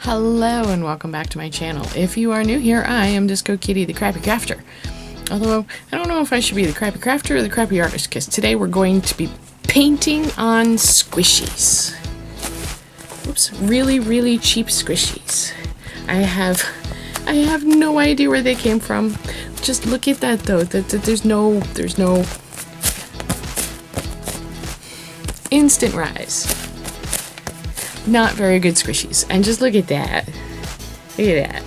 Hello and welcome back to my channel. If you are new here, I am Disco Kitty, the Crappy Crafter. Although, I don't know if I should be the Crappy Crafter or the Crappy Artist, because today we're going to be painting on squishies. Oops, really cheap squishies. I have no idea where they came from. Just look at that though, there's no instant rise. Not very good squishies. And just look at that. Look at that.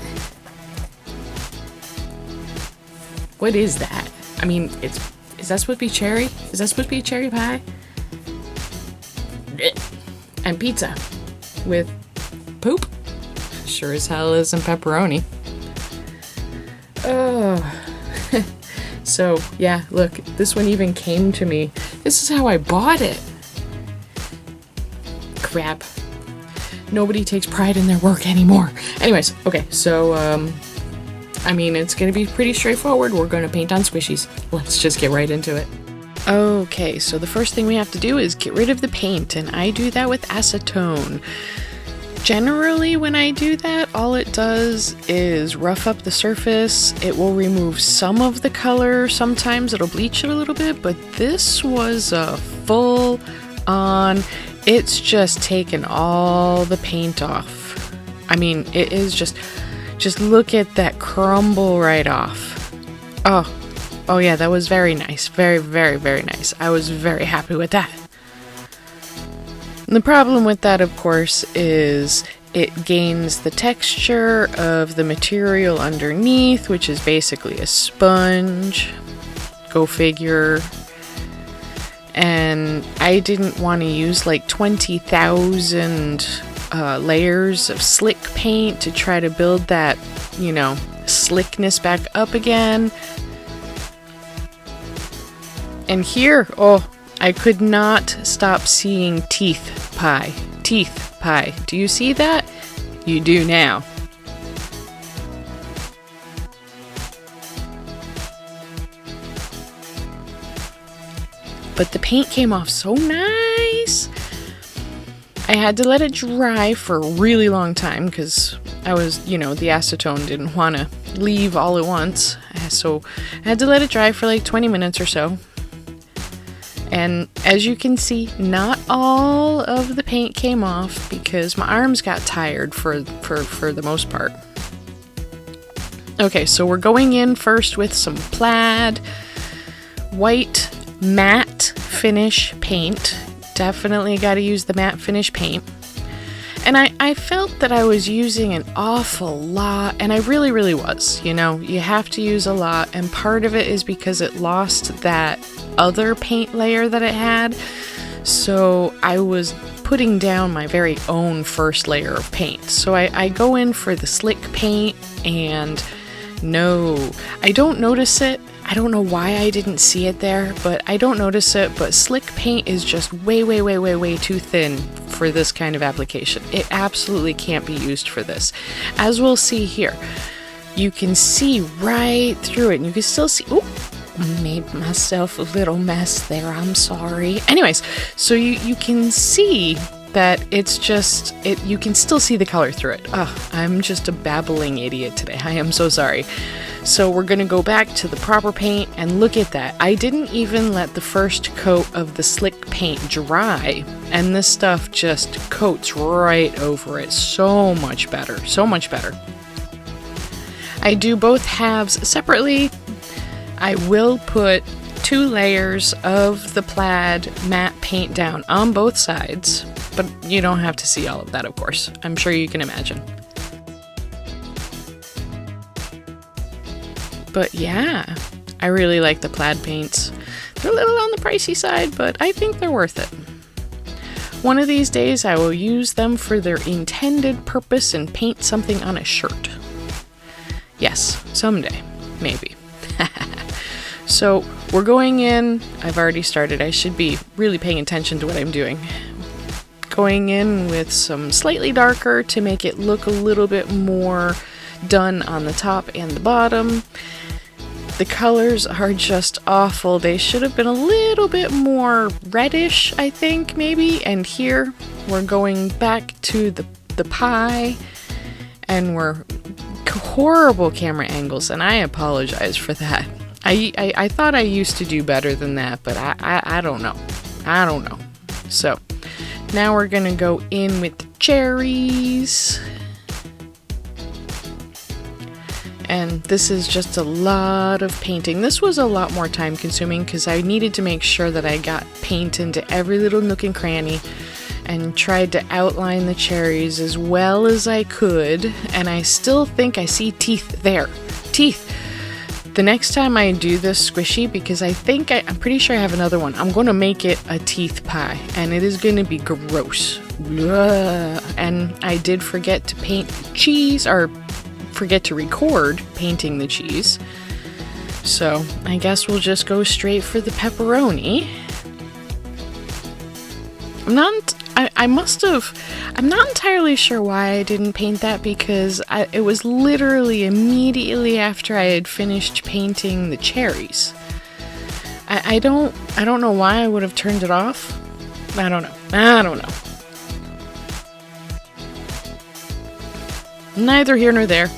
What is that? I mean, is that supposed to be cherry? Is that supposed to be a cherry pie? And pizza. With poop? Sure as hell isn't pepperoni. Oh. So, yeah, look. This one even came to me. This is how I bought it. Crap. Nobody takes pride in their work anymore. Anyways, okay, so, I mean, it's gonna be pretty straightforward. We're gonna paint on squishies. Let's just get right into it. Okay, so the first thing we have to do is get rid of the paint, and I do that with acetone. Generally, when I do that, all it does is rough up the surface. It will remove some of the color. Sometimes it'll bleach it a little bit, but this was a full-on... It's just taken all the paint off. I mean, it is just look at that crumble right off. Oh yeah, that was very nice. Very nice. I was very happy with that. And the problem with that, of course, is it gains the texture of the material underneath, which is basically a sponge. Go figure. And I didn't want to use like 20,000 layers of slick paint to try to build that, you know, slickness back up again. And here, oh, I could not stop seeing teeth pie. Teeth pie. Do you see that? You do now. But the paint came off so nice. I had to let it dry for a really long time because I was, you know, the acetone didn't want to leave all at once. So I had to let it dry for like 20 minutes or so. And as you can see, not all of the paint came off because my arms got tired for the most part. Okay, so we're going in first with some plaid, white, matte finish paint. Definitely got to use the matte finish paint. And I felt that I was using an awful lot, and I really was. You know, you have to use a lot, and part of it is because it lost that other paint layer that it had. So I was putting down my very own first layer of paint. So I go in for the slick paint, and no, I don't notice it. I don't know why I didn't see it there, but I don't notice it, but slick paint is just way too thin for this kind of application. It absolutely can't be used for this. As we'll see here, you can see right through it, and you can still see, oh, made myself a little mess there, I'm sorry. Anyways, so you can see that it's just, you can still see the color through it. I'm just a babbling idiot today. I am so sorry. So we're going to go back to the proper paint, and look at that. I didn't even let the first coat of the slick paint dry, and this stuff just coats right over it. So much better. So much better. I do both halves separately. I will put 2 layers of the plaid matte paint down on both sides, but you don't have to see all of that, of course. I'm sure you can imagine. But yeah, I really like the plaid paints. They're a little on the pricey side, but I think they're worth it. One of these days I will use them for their intended purpose and paint something on a shirt. Yes, someday, maybe. So we're going in, I've already started, I should be really paying attention to what I'm doing. Going in with some slightly darker to make it look a little bit more done on the top and the bottom. The colors are just awful. They should have been a little bit more reddish, I think, maybe. And here we're going back to the pie and were horrible camera angles, and I apologize for that. I thought I used to do better than that, but I don't know. I don't know. So now we're gonna go in with the cherries. And this is just a lot of painting. This was a lot more time consuming because I needed to make sure that I got paint into every little nook and cranny and tried to outline the cherries as well as I could. And I still think I see teeth there. Teeth! The next time I do this squishy, because I'm pretty sure I have another one, I'm going to make it a teeth pie. And it is going to be gross. Ugh. And I did forget to paint cheese, or forget to record painting the cheese. So I guess we'll just go straight for the pepperoni. I'm not entirely sure why I didn't paint that, because it was literally immediately after I had finished painting the cherries. I don't know why I would have turned it off. I don't know. Neither here nor there.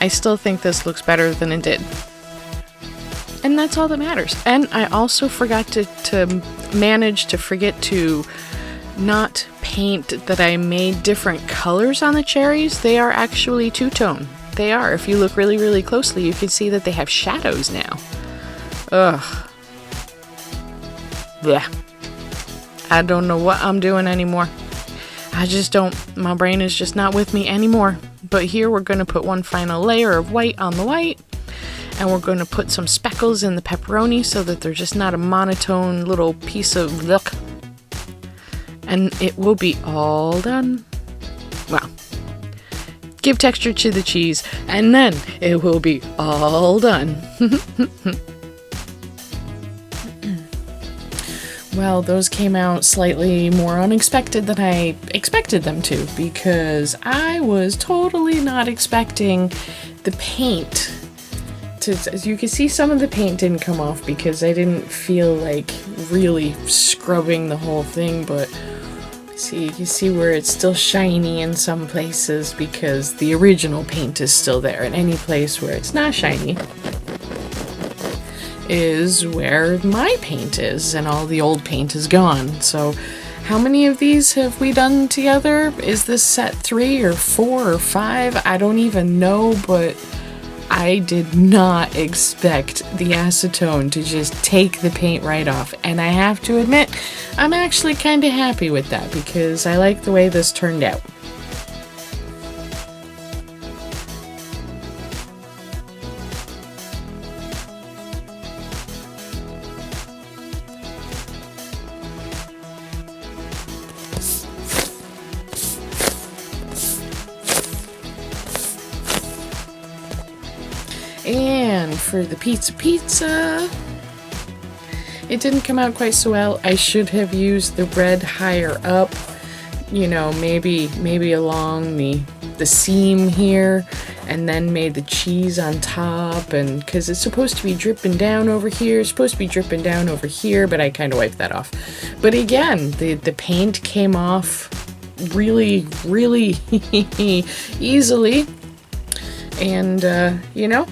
I still think this looks better than it did. And that's all that matters. And I also forgot to manage to forget to not paint that I made different colors on the cherries. They are actually two-tone. They are. If you look really, really closely, you can see that they have shadows now. Ugh. Blech. I don't know what I'm doing anymore. I just don't. My brain is just not with me anymore. But here we're going to put one final layer of white on the white. And we're going to put some speckles in the pepperoni so that they're just not a monotone little piece of look. And it will be all done. Well, give texture to the cheese, and then it will be all done. Well, those came out slightly more unexpected than I expected them to, because I was totally not expecting the paint to, as you can see, some of the paint didn't come off because I didn't feel like really scrubbing the whole thing, but see, you see where it's still shiny in some places because the original paint is still there, and any place where it's not shiny is where my paint is, and all the old paint is gone. So how many of these have we done together? Is this set 3 or 4 or 5? I don't even know, but I did not expect the acetone to just take the paint right off. And I have to admit, I'm actually kind of happy with that because I like the way this turned out. And for the pizza, it didn't come out quite so well. I should have used the red higher up, you know, maybe along the seam here, and then made the cheese on top, and because it's supposed to be dripping down over here, it's supposed to be dripping down over here, but I kind of wiped that off. But again, the paint came off really, really easily, and you know,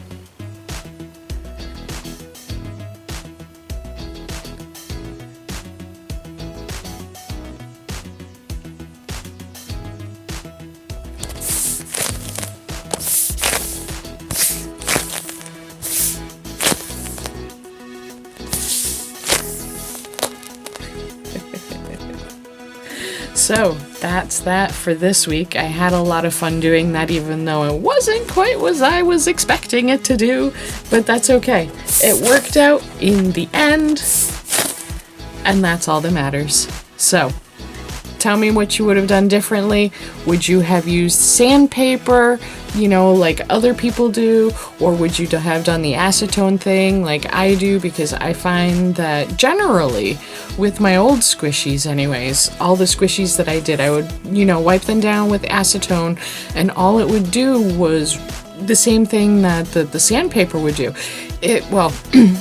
so that's that for this week. I had a lot of fun doing that, even though it wasn't quite what I was expecting it to do, but that's okay. It worked out in the end, and that's all that matters. So, tell me what you would have done differently. Would you have used sandpaper, you know, like other people do? Or would you have done the acetone thing like I do? Because I find that generally, with my old squishies anyways, all the squishies that I did, I would, you know, wipe them down with acetone, and all it would do was the same thing that the sandpaper would do. Well,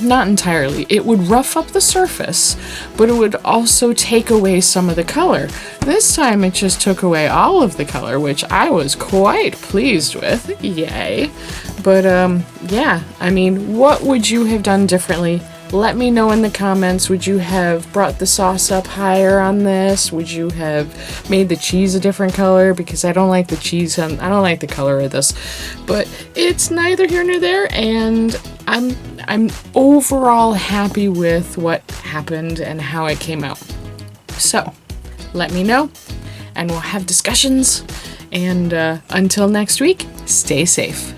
not entirely. It would rough up the surface, but it would also take away some of the color. This time it just took away all of the color, which I was quite pleased with. Yay. But, yeah, I mean, what would you have done differently? Let me know in the comments. Would you have brought the sauce up higher on this? Would you have made the cheese a different color? Because I don't like the cheese, I don't like the color of this. But it's neither here nor there, and I'm overall happy with what happened and how it came out. So, let me know, and we'll have discussions. And until next week, stay safe.